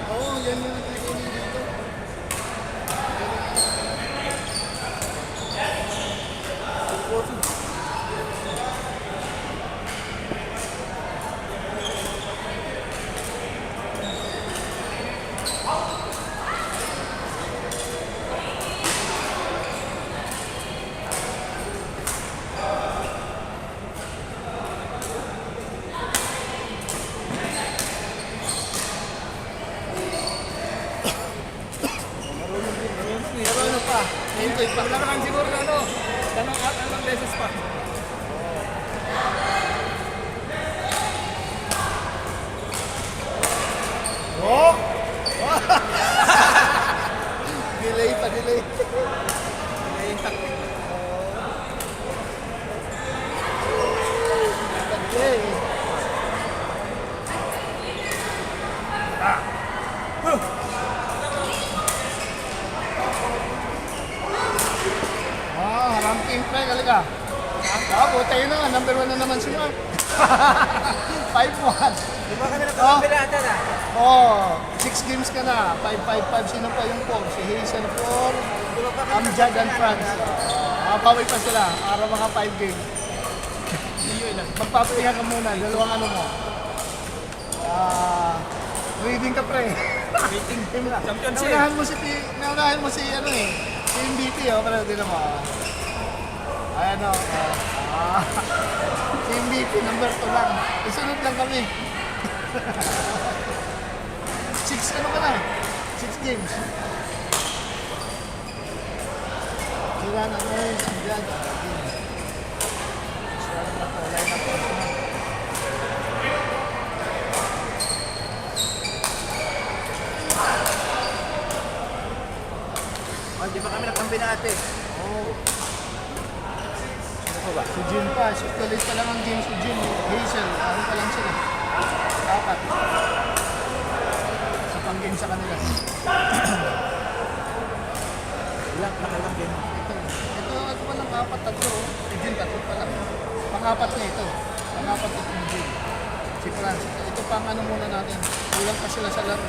Oo, yan yung nagkakainin dito. Pero ano pa? Hintay pa. Wala ka lang siguro na ano. Tanong beses pa. Oh! Delay pa, delay. May taktik. Delay. Ranking pre, kalika. Butay na, number 1 na naman si Mark. 5-1. Di ba kami nagkakapilata na? Oh, 6 games ka na. 5-5-5. Sino pa yung 4? Si Hazel 4, Amjad and France. Paway pa sila. Para mga 5 games. Magpapahinga ka muna. Dalawang ano mo. Reading ka pre. Waiting. Championship. Naunahan mo si ano eh. Si MVP oh. Pero di naman. Ayan o. Si MVP number 2 lang. Isunod lang kami. 6 ano ka na? 6 games. Sila na ngayon. Diyan. Sila na po. Line up po. Oh, di ba kami nagkambinate? Oo. Ano ba? Si Jin pa. Tuloy pa lang ang game si Jin. Hazel. Ano pa lang sila. 4. Sa pang-game sa kanila. Ilang nakalang game. Ito pa lang 4, 3. Si Jin 3 pa lang. Pang-4 niya ito. Pang-4 ito si Jin. Si France. Ito pang ano muna natin. Kulang pa sila sa laro.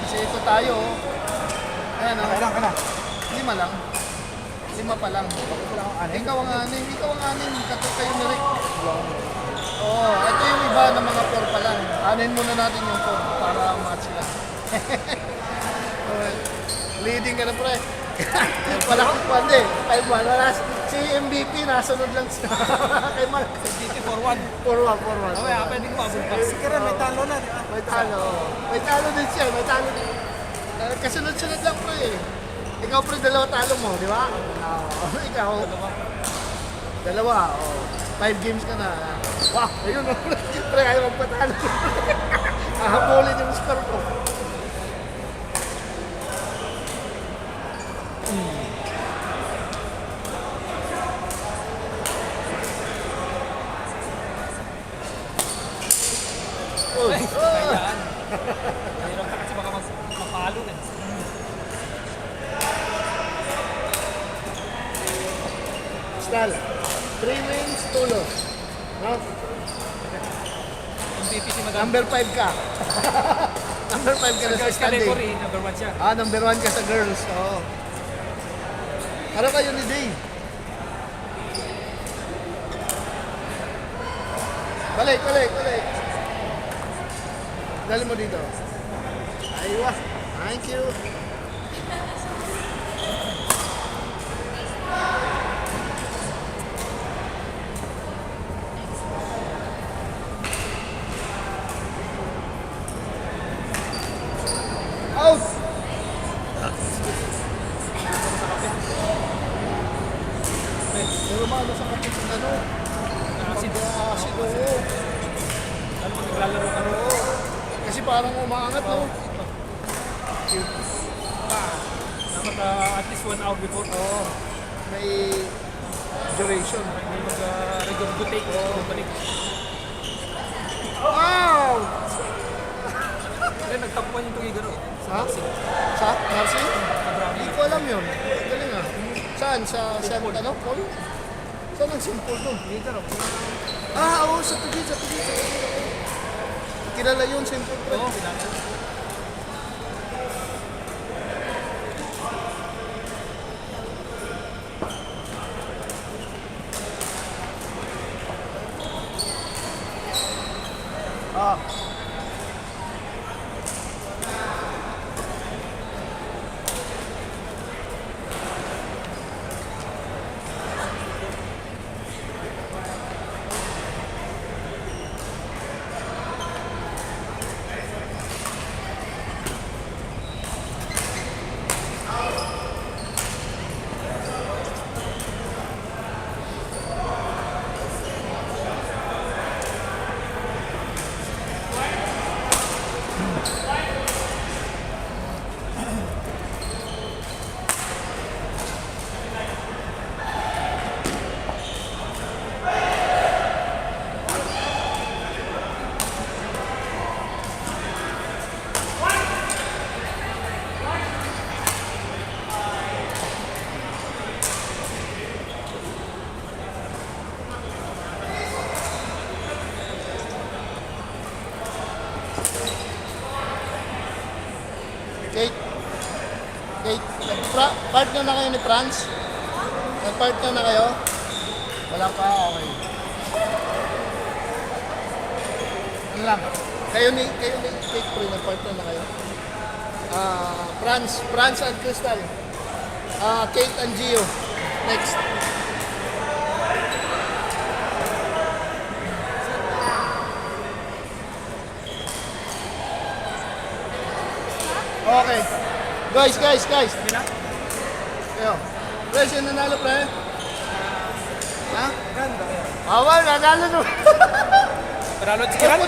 Kasi ito tayo. Ayan o. Kailan ka na? 5 lang. 5 pa lang. Ikaw ang anim. Ikaw ang anim. Kato kayo ni Rick. Oo. Ito yung iba ng mga 4 pa lang. Anin muna natin yung 4 para match sila. Leading ka na pre. Wala kang pwede. 5-1. Wala. Si MVP nasunod lang siya. Kay Mark. DT 4-1. 4-1. Okay, pwede ko mabul pa. Sige rin, may talo na. Di ba? May talo. May talo din siya. May talo din. Kasunod-sunod lang po eh. Ikaw pre, 2 talo mo, di ba? Ikaw. 2. 5 games ka na. Wow, ayun. Pre, ayaw magpatalo. Ahabulin yung score ko. Kailangan. Mahirap ka kasi baka mapalo na. Stal. 3 wins, 2 loss. No? MVP si Madam. Number 5 ka. Number 5 ka na sa Girls standing. category, number 1 siya. Number 1 ka sa girls. Oo. Ano kayo ni Dave? Balik. Dali mo dito. Aywa. Thank you. Out! Pero maano sa kapit ng ano? Asid. Asid, oo. Lalo pag naglalaro ka. Oo. Kasi parang umaangat, no? Dapat at least 1 hour before. Oo. May duration. May mag-regurgitate. Balik. Wow! Kaya nagtapuan yung tugigan. Ha? Sa? Marcy? Hindi ko alam yun. Galing ah. Saan? Sa ano? Paul? Saan ang simple doon? Oo, sa tugid. kilala yun, siyempre. Oo, kilala. Ah. Kate, partner na kayo ni Franz? Nag-partner na kayo? Wala pa, okay. Ano lang, kayo ni Kate Pre, nag-partner na kayo? Franz and Crystal. Kate and Gio. Next. Okay. Guys. Sila? Ayo. Guys, yung nanalo pre? Ha? Ganda. Awal, nanalo no. Paralo si Kiran?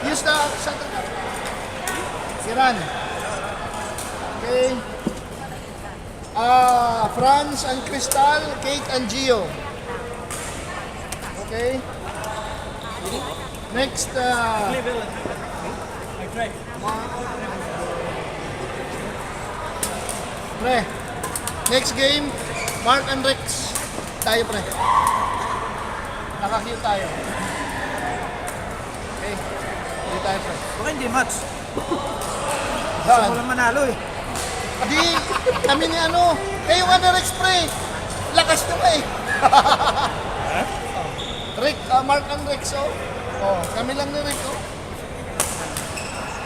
Use the shuttle cup. Siran. Okay. Franz and Crystal, Kate and Gio. Okay. Next, I try. pre. Next game, Mark and Rex. Tayo pre. Naka-queue tayo. Okay. Hindi tayo pre. Baka hindi match. Saan? Walang manalo eh. Di, kami ni ano, kayo ka na Rex pre. Lakas nyo ka eh. Rick, Mark and Rex oh. Oh, kami lang ni Rick oh.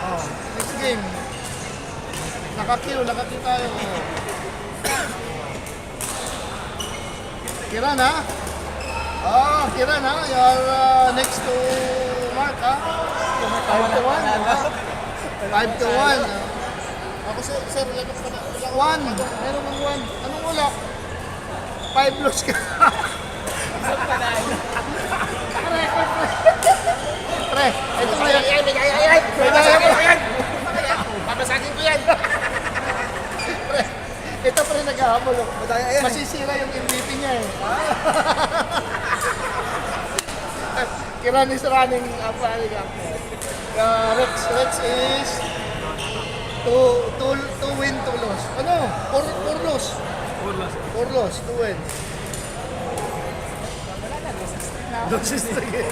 Oh, next game. Naka-queue tayo. Oh. Kiran ha? Kiran ha? You're next to Mark ha? 5 to 1. 5 to 1. Ako sir, lakas pa na. 1. Meron kang 1. Anong wala? 5 loss ka. Pre, ito mo yan. Ay. Papasagin ko yan. Pre, ito pre nag-ahabol. Masisira yung MVP niya eh. Kiran is running up. Rex is to win, 2 loss. Ano? 4 loss. 4 loss, 2 win. Losses again.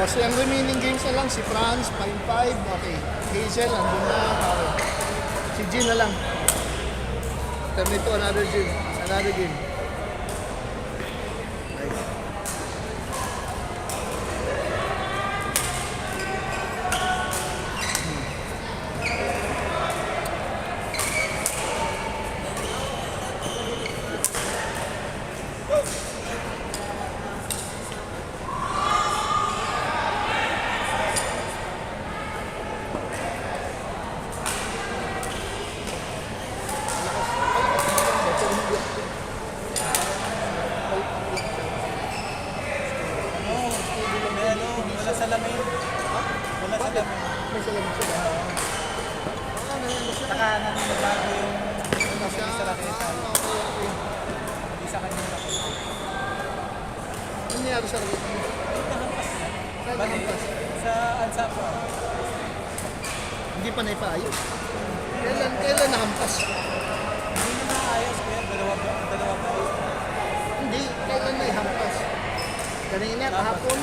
So ang remaining games na lang, si Franz, 5-5, okay. Hazel, andun na, okay. Si Jean na lang. Turn it to another game. Nice. Wala salamin. Wala salamin. May salamin sila. Saka nagbago yung Siya, sa raketa. okay. Hindi sa kanya na. Ano nangyari sa raketa mo? Saan Bali, nakampas? sa Alsapo. Hindi pa naipaayos. Kailan nakampas? Hindi na naayos kaya dalawa pa. Hindi, Kanina, kahapon.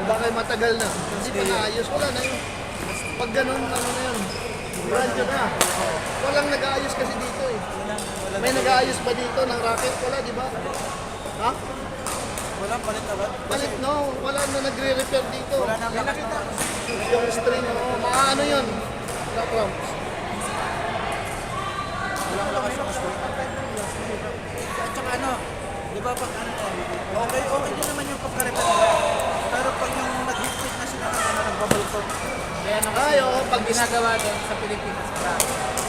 Baka matagal na. Hindi pa naayos. Wala na yun. Pag ganun, ano na yun. Brand yun na. Walang nag-aayos kasi dito eh. May nag-aayos ba dito ng racket? Wala, di ba? Ha? Walang palit agad. Palit no. Wala na nagre-repair dito. Wala nang nakita. Yung string, oh. Maano yun? Wala problem. Walang lakas ang score. At saka ano, di ba pag ano, okay din naman yung pagkarepa nila. Pero pag yung nag-hit na sila ng nagbabalkon. Kaya nung Ay, oo. pag ginagawa doon sa Pilipinas,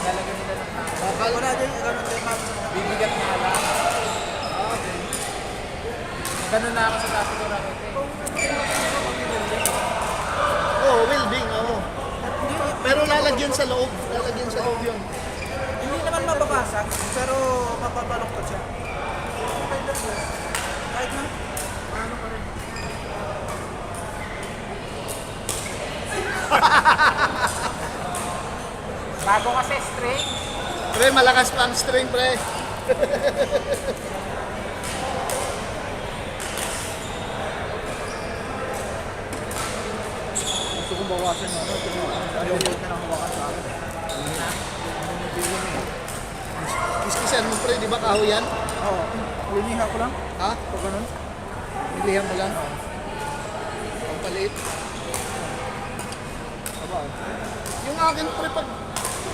lalagyan nila ng Wala din, ganun din ma'am. bibigat na alam. Okay. Ganun na ako sa dati ko racket eh. Oo, welding, oo. Pero lalagyan sa loob. Lalagyan sa loob yun. Hindi naman mababasag, pero mapabaloktot siya. Kahit na, ano pa rin. Bago kasi string. Pre, malakas pa ang string, pre. Gusto kong bawasan yung ano, ayaw ko na hawakan sa akin. Kiskisan mo, pre. Di ba kahoy yan? Oo, liniha ko lang. Ha? Pag ganun. Milihan mo lang. Ang paliit. Yung akin, pre, pag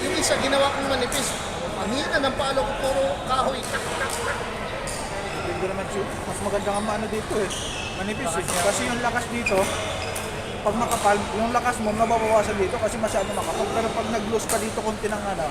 yung isa ginawa kong manipis, ang hina ng palo ko, puro kahoy. Hindi naman siya. Mas maganda nga maano dito eh. Manipis eh. Kasi yung lakas dito, pag makapal, yung lakas mo mababawasan dito kasi masyado makapal. Pero pag nag-loose ka dito konti ng ano,